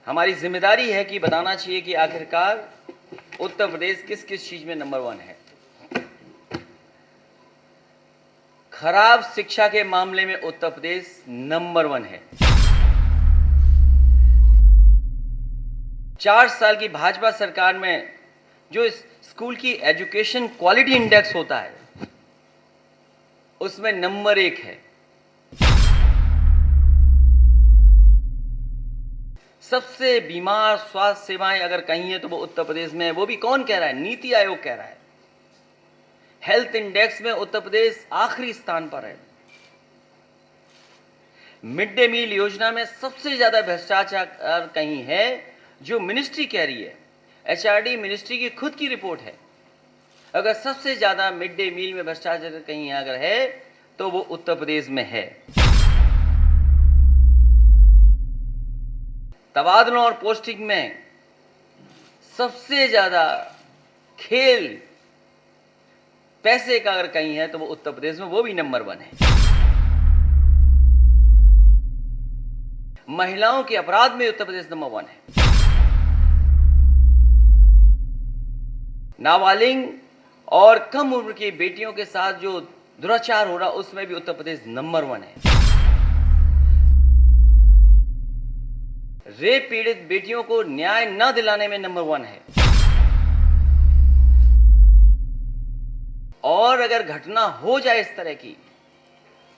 हमारी जिम्मेदारी है कि बताना चाहिए कि आखिरकार उत्तर प्रदेश किस किस चीज में नंबर 1 है। खराब शिक्षा के मामले में उत्तर प्रदेश नंबर 1 है। 4 साल की भाजपा सरकार में जो स्कूल की एजुकेशन क्वालिटी इंडेक्स होता है उसमें नंबर 1 है। सबसे बीमार स्वास्थ्य सेवाएं अगर कहीं है तो वो उत्तर प्रदेश में है। वो भी कौन कह रहा है? नीति आयोग कह रहा है। हेल्थ इंडेक्स में उत्तर प्रदेश आखिरी स्थान पर है। मिड डे मील योजना में सबसे ज्यादा भ्रष्टाचार कहीं है जो मिनिस्ट्री कह रही है। एचआरडी मिनिस्ट्री की खुद की रिपोर्ट है। अगर सबसे ज्यादा मिड डे मील में भ्रष्टाचार कहीं अगर है तो वो उत्तर प्रदेश में है। तबादलों और पोस्टिंग में सबसे ज्यादा खेल पैसे का अगर कहीं है तो वो उत्तर प्रदेश में, वो भी नंबर 1 है। महिलाओं के अपराध में उत्तर प्रदेश नंबर 1 है। नाबालिग और कम उम्र की बेटियों के साथ जो दुराचार हो रहा उसमें भी उत्तर प्रदेश नंबर 1 है। रेप पीड़ित बेटियों को न्याय न दिलाने में नंबर 1 है। और अगर घटना हो जाए इस तरह की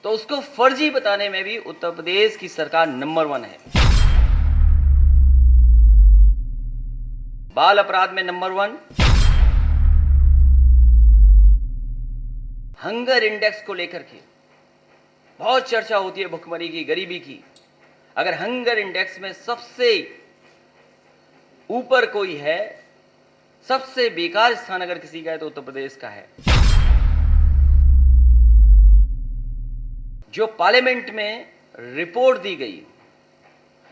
तो उसको फर्जी बताने में भी उत्तर प्रदेश की सरकार नंबर 1 है। बाल अपराध में नंबर 1। हंगर इंडेक्स को लेकर के बहुत चर्चा होती है, भुखमरी की, गरीबी की। अगर हंगर इंडेक्स में सबसे ऊपर कोई है, सबसे बेकार स्थान अगर किसी का है तो उत्तर प्रदेश का है। जो पार्लियामेंट में रिपोर्ट दी गई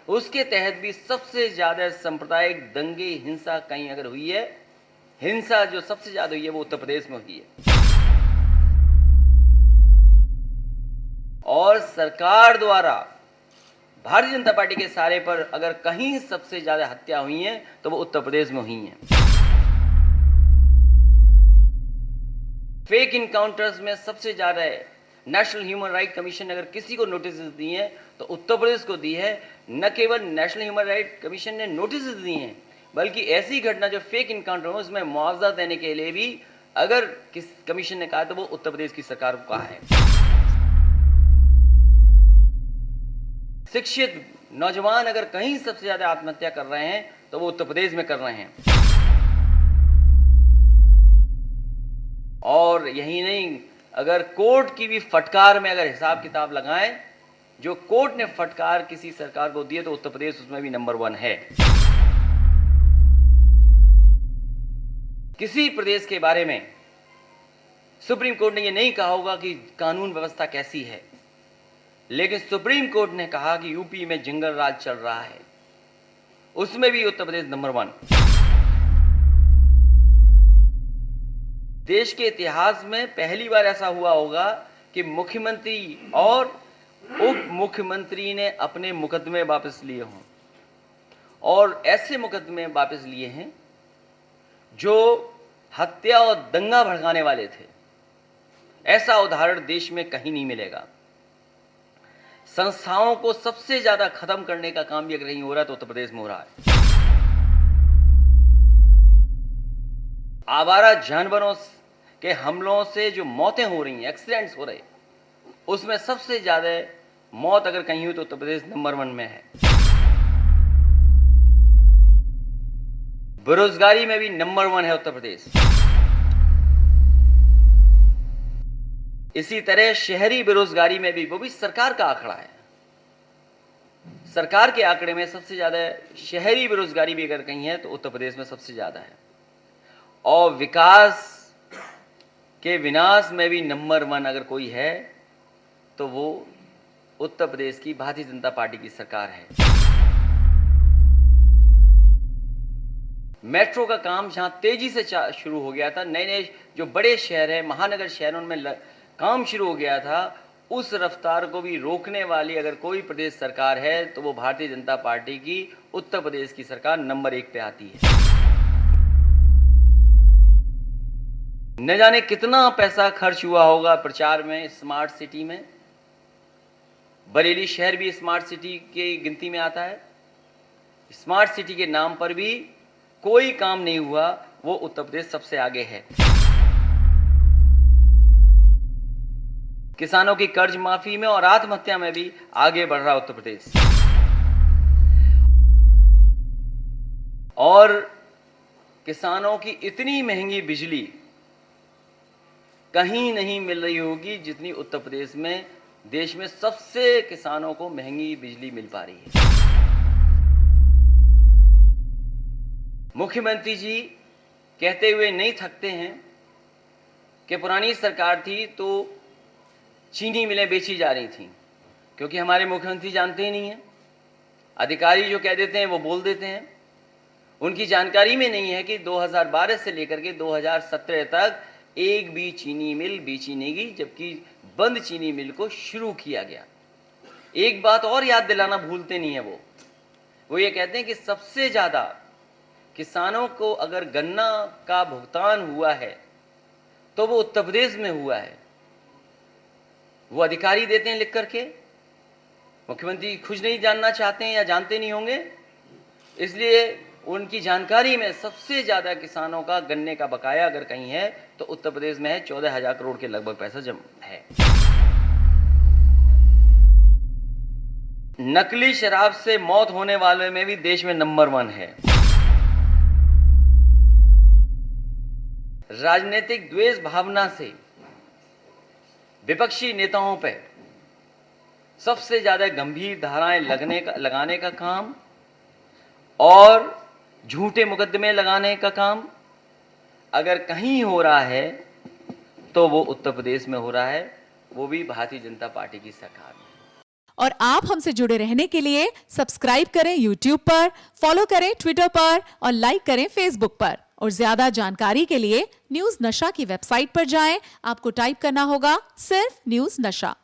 उसके तहत भी सबसे ज्यादा सांप्रदायिक दंगे, हिंसा कहीं अगर हुई है, हिंसा जो सबसे ज्यादा हुई है वो उत्तर प्रदेश में हुई है। और सरकार द्वारा भारतीय जनता पार्टी के सारे पर अगर कहीं सबसे ज्यादा हत्या हुई हैं तो वो उत्तर प्रदेश में हुई हैं। फेक इनकाउंटर्स में सबसे ज्यादा है। नेशनल ह्यूमन राइट कमीशन ने अगर किसी को नोटिस दी है तो उत्तर प्रदेश को दी है। न केवल नेशनल ह्यूमन राइट कमीशन ने नोटिस दी हैं, बल्कि ऐसी घटना जो फेक इनकाउंटर हो उसमें मुआवजा देने के लिए भी अगर किस कमीशन ने कहा तो वो उत्तर प्रदेश की सरकार को कहा है। शिक्षित नौजवान अगर कहीं सबसे ज्यादा आत्महत्या कर रहे हैं तो वो उत्तर प्रदेश में कर रहे हैं। और यही नहीं, अगर कोर्ट की भी फटकार में अगर हिसाब किताब लगाएं, जो कोर्ट ने फटकार किसी सरकार को दी है तो उत्तर प्रदेश उसमें भी नंबर 1 है। किसी प्रदेश के बारे में सुप्रीम कोर्ट ने ये नहीं कहा होगा कि कानून व्यवस्था कैसी है, लेकिन सुप्रीम कोर्ट ने कहा कि यूपी में जंगल राज चल रहा है, उसमें भी उत्तर प्रदेश नंबर 1। देश के इतिहास में पहली बार ऐसा हुआ होगा कि मुख्यमंत्री और उप मुख्यमंत्री ने अपने मुकदमे वापस लिए हों, और ऐसे मुकदमे वापस लिए हैं जो हत्या और दंगा भड़काने वाले थे। ऐसा उदाहरण देश में कहीं नहीं मिलेगा। संस्थाओं को सबसे ज्यादा खत्म करने का काम भी अगर कहीं हो रहा है तो उत्तर प्रदेश में हो रहा है। आवारा जानवरों के हमलों से जो मौतें हो रही हैं, एक्सीडेंट्स हो रहे, उसमें सबसे ज्यादा मौत अगर कहीं हुई तो उत्तर प्रदेश नंबर 1 में है। बेरोजगारी में भी नंबर 1 है उत्तर प्रदेश। इसी तरह शहरी बेरोजगारी में भी, वो भी सरकार का आंकड़ा है। सरकार के आंकड़े में सबसे ज्यादा शहरी बेरोजगारी भी अगर कहीं है तो उत्तर प्रदेश में सबसे ज्यादा है। और विकास के विनाश में भी नंबर 1 अगर कोई है तो वो उत्तर प्रदेश की भारतीय जनता पार्टी की सरकार है। मेट्रो का काम जहां तेजी से शुरू हो गया था, नए नए जो बड़े शहर है, महानगर शहरों में काम शुरू हो गया था, उस रफ्तार को भी रोकने वाली अगर कोई प्रदेश सरकार है तो वो भारतीय जनता पार्टी की उत्तर प्रदेश की सरकार नंबर 1 पे आती है। न जाने कितना पैसा खर्च हुआ होगा प्रचार में, स्मार्ट सिटी में। बरेली शहर भी स्मार्ट सिटी की गिनती में आता है। स्मार्ट सिटी के नाम पर भी कोई काम नहीं हुआ, वो उत्तर प्रदेश सबसे आगे है। किसानों की कर्ज माफी में और आत्महत्या में भी आगे बढ़ रहा उत्तर प्रदेश। और किसानों की इतनी महंगी बिजली कहीं नहीं मिल रही होगी जितनी उत्तर प्रदेश में, देश में सबसे किसानों को महंगी बिजली मिल पा रही है। मुख्यमंत्री जी कहते हुए नहीं थकते हैं कि पुरानी सरकार थी तो चीनी मिलें बेची जा रही थी, क्योंकि हमारे मुख्यमंत्री जानते ही नहीं हैं। अधिकारी जो कह देते हैं वो बोल देते हैं। उनकी जानकारी में नहीं है कि 2012 से लेकर के 2017 तक एक भी चीनी मिल बेची नहीं गई, जबकि बंद चीनी मिल को शुरू किया गया। एक बात और याद दिलाना भूलते नहीं है वो ये कहते हैं कि सबसे ज़्यादा किसानों को अगर गन्ना का भुगतान हुआ है तो वो उत्तर प्रदेश में हुआ है। वो अधिकारी देते हैं लिख करके। मुख्यमंत्री खुद नहीं जानना चाहते हैं या जानते नहीं होंगे, इसलिए उनकी जानकारी में सबसे ज़्यादा किसानों का गन्ने का बकाया अगर कहीं है तो उत्तर प्रदेश में है। 14,000 करोड़ के लगभग पैसा जमा है। नकली शराब से मौत होने वाले में भी देश में नंबर 1 है। राजनीतिक द्वेष भावना से विपक्षी नेताओं पे सबसे ज्यादा गंभीर धाराएं लगाने का काम और झूठे मुकदमे लगाने का काम अगर कहीं हो रहा है तो वो उत्तर प्रदेश में हो रहा है, वो भी भारतीय जनता पार्टी की सरकार में। और आप हमसे जुड़े रहने के लिए सब्सक्राइब करें YouTube पर, फॉलो करें Twitter पर और लाइक करें Facebook पर। और ज्यादा जानकारी के लिए न्यूज नशा की वेबसाइट पर जाएं। आपको टाइप करना होगा सिर्फ न्यूज नशा।